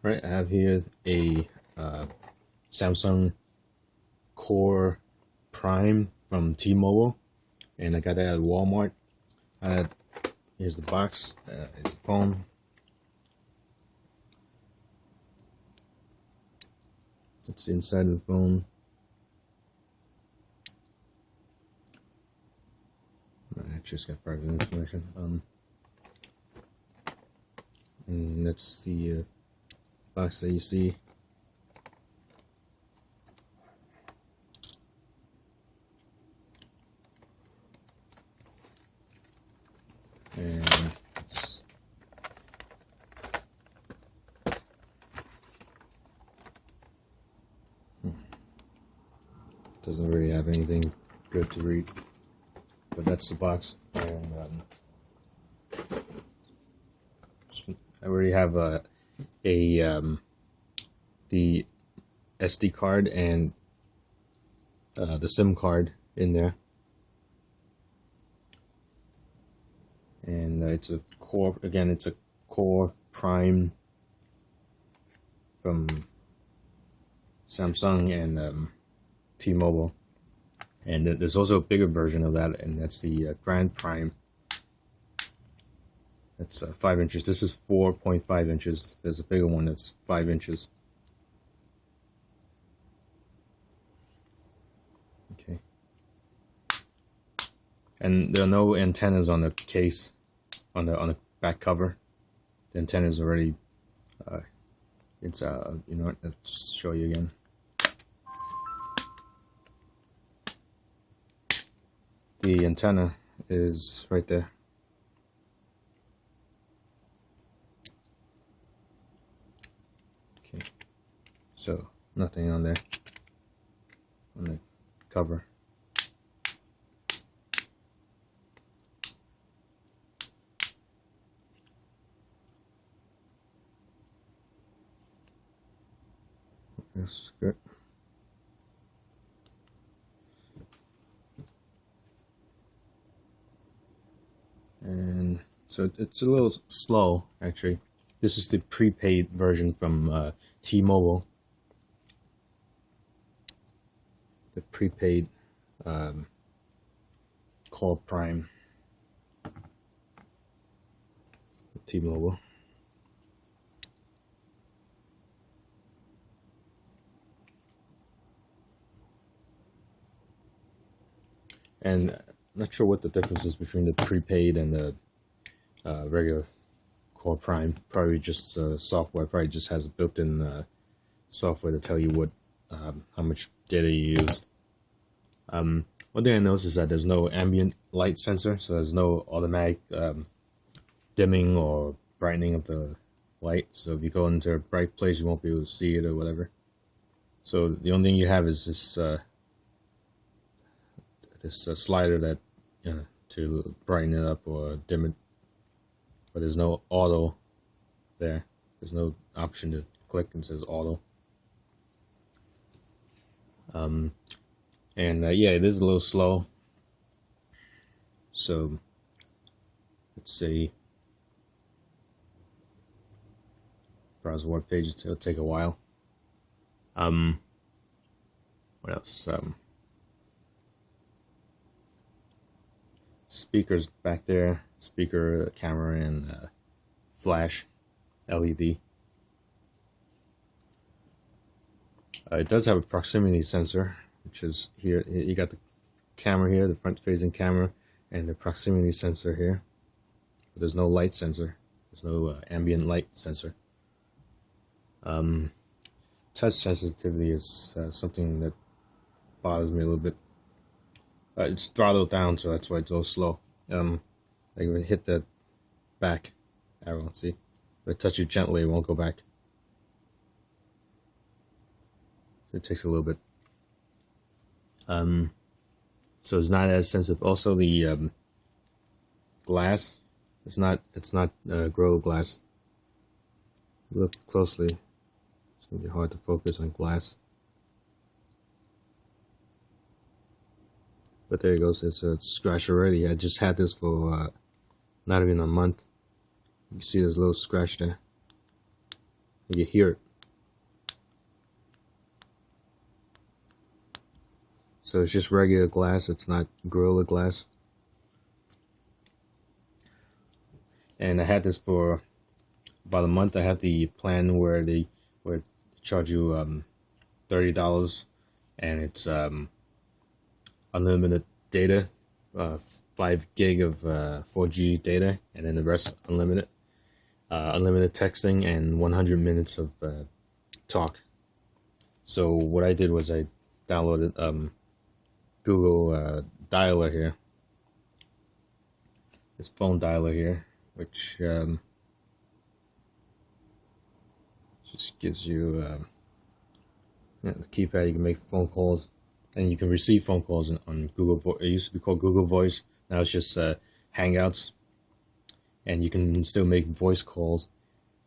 Right, I have here a Samsung Core Prime from T-Mobile, and I got that at Walmart. Here's the box. It's the phone. It's inside of the phone. I just got private information. And that's the box that you see. And it's doesn't really have anything good to read, but that's the box. And I already have the SD card and the SIM card in there, and it's a Core. Again, it's a Core Prime from Samsung and T-Mobile, and there's also a bigger version of that, and that's the Grand Prime. That's 5 inches. This is 4.5 inches. There's a bigger one that's 5 inches. Okay. And there are no antennas on the case, on the back cover. The antenna is already. It's you know what? Let's show you again. The antenna is right there. Okay, so nothing on there on the cover. That's good. And so it's a little slow, actually. This is the prepaid version from T-Mobile. The prepaid Core Prime. T-Mobile. And I'm not sure what the difference is between the prepaid and the regular Core Prime. Probably just software. Probably just has a built-in software to tell you what how much data you use. One thing I noticed is that there's no ambient light sensor, so there's no automatic dimming or brightening of the light. So if you go into a bright place, you won't be able to see it or whatever. So the only thing you have is this slider that to brighten it up or dim it, but there's no auto there. There's no option to click and says auto. Yeah, it is a little slow. So let's see. Browse web page. It'll take a while. What else? Speakers back there, speaker, camera, and flash LED. It does have a proximity sensor, which is here. You got the camera here, the front-facing camera, and the proximity sensor here. But there's no light sensor. There's no ambient light sensor. Touch sensitivity is something that bothers me a little bit. It's throttled down, so that's why it's so slow. Like if I hit the back arrow, see? If I touch it gently, it won't go back. So it takes a little bit. So it's not as sensitive. Also, the glass, it's not Gorilla Glass. Look closely. It's gonna be hard to focus on glass. But there it goes. It's a scratch already. I just had this for not even a month. You can see there's a little scratch there. You can hear it. So it's just regular glass, it's not Gorilla Glass. And I had this for about a month. I had the plan where they charge you $30, and it's unlimited data, 5 gig of 4G data, and then the rest unlimited. Unlimited texting and 100 minutes of talk. So what I did was I downloaded Google dialer here, this phone dialer here, which just gives you the keypad. You can make phone calls, and you can receive phone calls on Google Voice. It used to be called Google Voice. Now it's just Hangouts, and you can still make voice calls.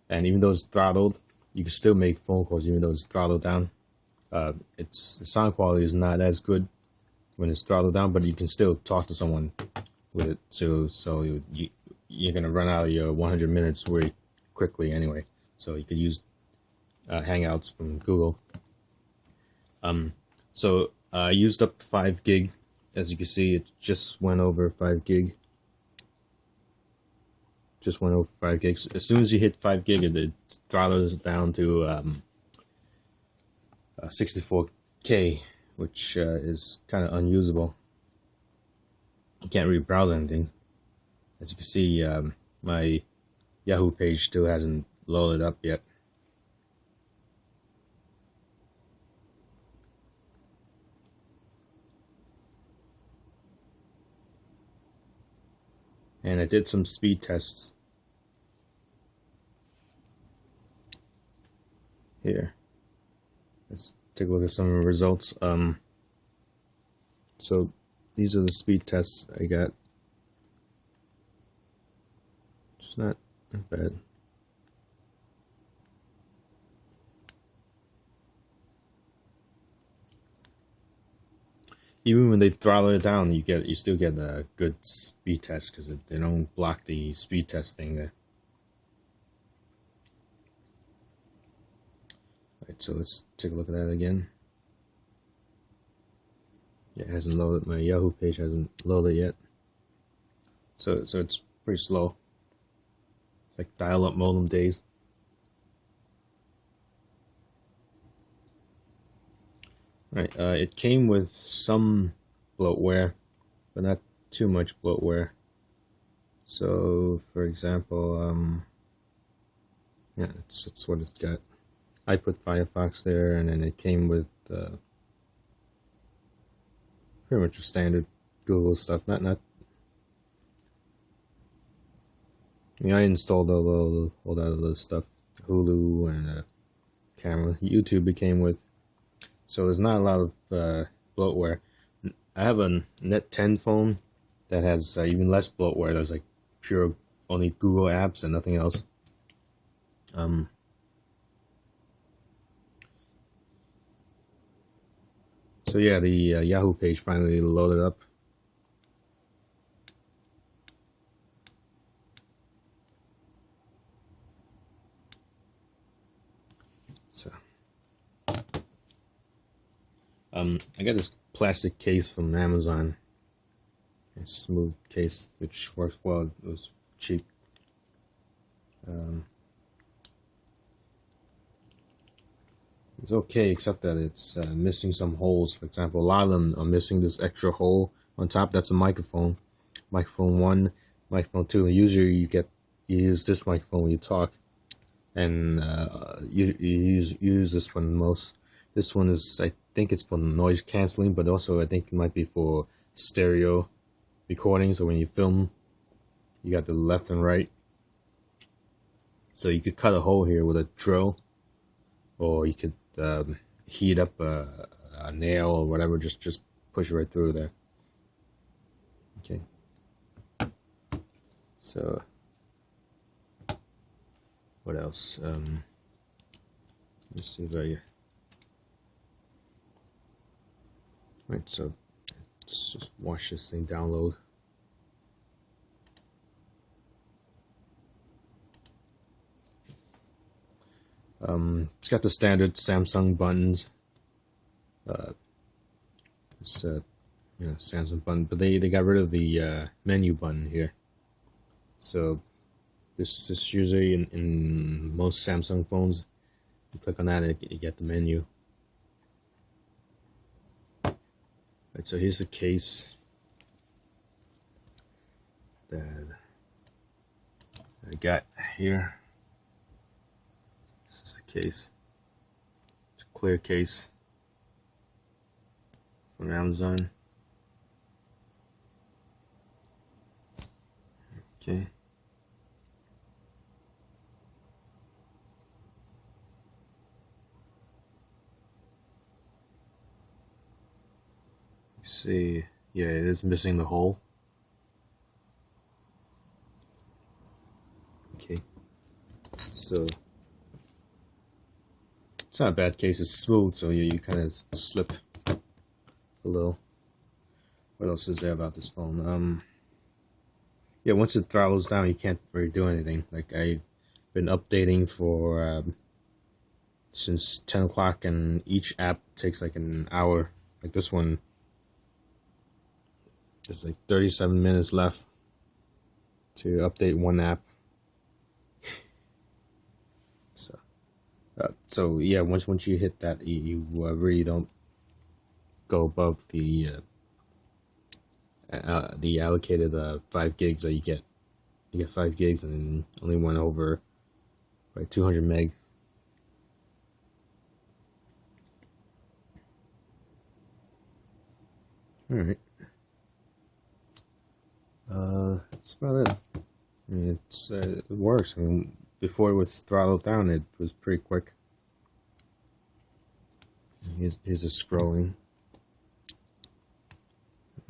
And even though it's throttled, you can still make phone calls even though it's throttled down. The sound quality is not as good when it's throttled down, but you can still talk to someone with it. So you're gonna run out of your 100 minutes very quickly anyway. So you could use Hangouts from Google. So I used up 5 gig. As you can see, it just went over 5 gig. Just went over 5 gigs. As soon as you hit 5 gig, it throttles down to 64K, which is kind of unusable. You can't really browse anything. As you can see, my Yahoo page still hasn't loaded up yet. And I did some speed tests here. Let's take a look at some of the results. So these are the speed tests I got. It's not bad. Even when they throttle it down, you still get a good speed test because they don't block the speed test thing there. Alright, so let's take a look at that again. Yeah, it hasn't loaded. My Yahoo page hasn't loaded yet. So it's pretty slow. It's like dial-up modem days. Right, it came with some bloatware, but not too much bloatware. So, for example, yeah, it's what it's got. I put Firefox there, and then it came with pretty much a standard Google stuff. Not. I mean, I installed all that other stuff, Hulu and camera. YouTube it came with. So there's not a lot of bloatware. I have a Net 10 phone that has even less bloatware. There's like pure only Google apps and nothing else. So yeah, the Yahoo page finally loaded up. So. I got this plastic case from Amazon. A smooth case, which works well. It was cheap. It's okay, except that it's missing some holes. For example, a lot of them are missing this extra hole on top. That's a microphone. Microphone 1, microphone 2. Usually you use this microphone when you talk, and you use this one most. This one is, I think it's for noise canceling, but also I think it might be for stereo recording. So when you film, you got the left and right. So you could cut a hole here with a drill, or you could heat up a nail or whatever. Just push it right through there. Okay. So what else? Let's see if I. Right, so let's just watch this thing download. It's got the standard Samsung buttons. It's Samsung button, but they got rid of the menu button here. So this is usually in most Samsung phones. You click on that, and you get the menu. Right, so here's the case that I got here. This is the case. It's a clear case from Amazon. Okay. See, yeah, it is missing the hole. Okay, so it's not a bad case. It's smooth, so you kind of slip a little. What else is there about this phone? Yeah, once it throttles down, you can't really do anything. Like, I've been updating for since 10 o'clock, and each app takes like an hour. Like this one, there's like 37 minutes left to update one app. So yeah, once you hit that, you really don't go above the allocated 5 gigs that you get. You get 5 gigs and then only went over like 200 meg. All right. That's about it. I mean, it works. I mean, before it was throttled down, it was pretty quick. Here's the scrolling.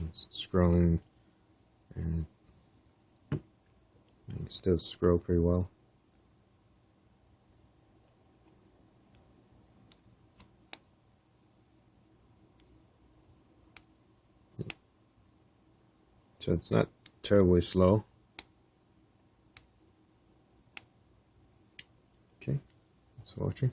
It's scrolling, and you can still scroll pretty well. So it's not terribly slow. Okay, thanks for watching.